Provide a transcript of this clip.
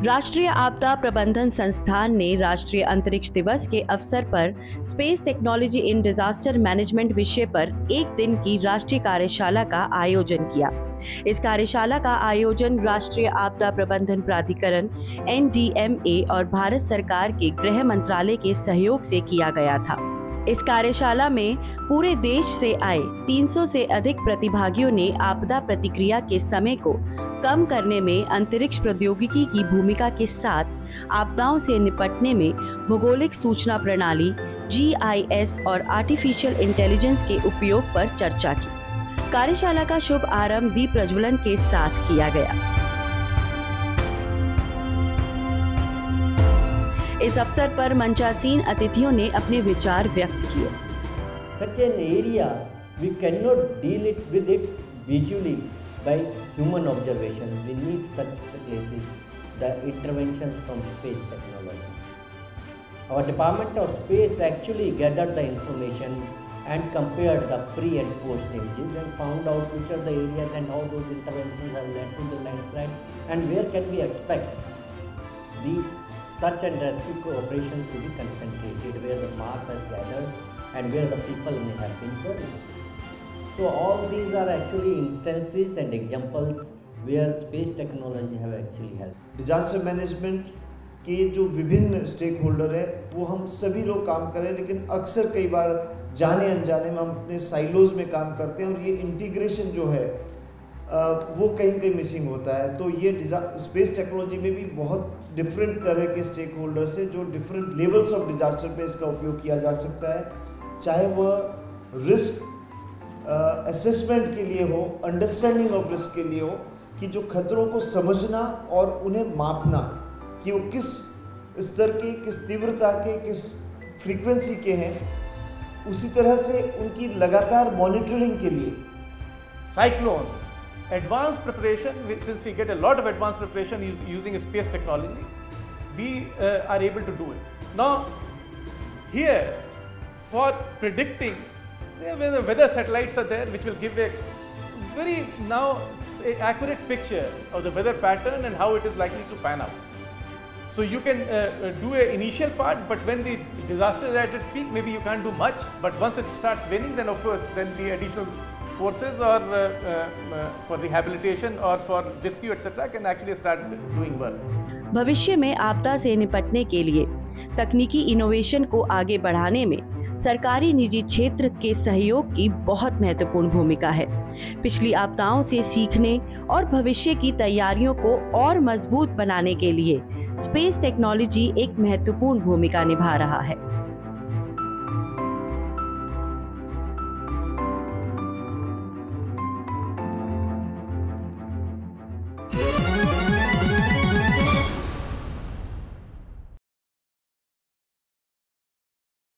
राष्ट्रीय आपदा प्रबंधन संस्थान ने राष्ट्रीय अंतरिक्ष दिवस के अवसर पर space technology in disaster management विषय पर एक दिन की राष्ट्रीय कार्यशाला का आयोजन किया। इस कार्यशाला का आयोजन राष्ट्रीय आपदा प्रबंधन प्राधिकरण NDMA और भारत सरकार के गृह मंत्रालय के सहयोग से किया गया था। इस कार्यशाला में पूरे देश से आए 300 से अधिक प्रतिभागियों ने आपदा प्रतिक्रिया के समय को कम करने में अंतरिक्ष प्रौद्योगिकी की भूमिका के साथ आपदाओं से निपटने में भौगोलिक सूचना प्रणाली GIS और आर्टिफिशियल इंटेलिजेंस के उपयोग पर चर्चा की। कार्यशाला का शुभ आरंभ दीप प्रज्वलन के साथ किया गया। इस अवसर पर मंचासीन अतिथियों ने अपने विचार व्यक्त किए। Such an area we cannot deal it with it visually by human observations. We need such places, the interventions from space technologies. Our Department of Space actually gathered the information and compared the pre and post images and found out which are the areas and how those interventions have led to the landslide and where can we expect the search and rescue operations to be concentrated, where the mass has gathered and where the people may have been buried. So all these are actually instances and examples where space technology have actually helped. Disaster management के जो विभिन्न stake holder है वो हम सभी लोग काम करें, लेकिन अक्सर कई बार जाने अनजाने में हम अपने साइलोज में काम करते हैं और ये इंटीग्रेशन जो है वो कहीं मिसिंग होता है। तो ये स्पेस टेक्नोलॉजी में भी बहुत डिफरेंट तरह के स्टेक होल्डर्स है जो डिफरेंट लेवल्स ऑफ डिजास्टर पे इसका उपयोग किया जा सकता है, चाहे वह रिस्क असेसमेंट के लिए हो, अंडरस्टैंडिंग ऑफ रिस्क के लिए हो, कि जो खतरों को समझना और उन्हें मापना कि वो किस स्तर के, किस तीव्रता के, किस फ्रीक्वेंसी के हैं, उसी तरह से उनकी लगातार मॉनिटरिंग के लिए। Cyclone advanced preparation, since we get a lot of advanced preparation using space technology, we are able to do it. Now, here for predicting, the weather satellites are there which will give a very accurate picture of the weather pattern and how it is likely to pan out. So you can do an initial part, but when the disaster is at its peak, maybe you can't do much, but once it starts waning, then of course then the additional forces or for rehabilitation or for rescue etc. can actually start doing work. भविष्य में आपदा से निपटने के लिए तकनीकी innovation को आगे बढ़ाने में सरकारी निजी क्षेत्र के सहयोग की बहुत महत्वपूर्ण भूमिका है। पिछली आपदाओं से सीखने और भविष्य की तैयारियों को और मजबूत बनाने के लिए स्पेस टेक्नोलॉजी एक महत्वपूर्ण भूमिका निभा रहा है।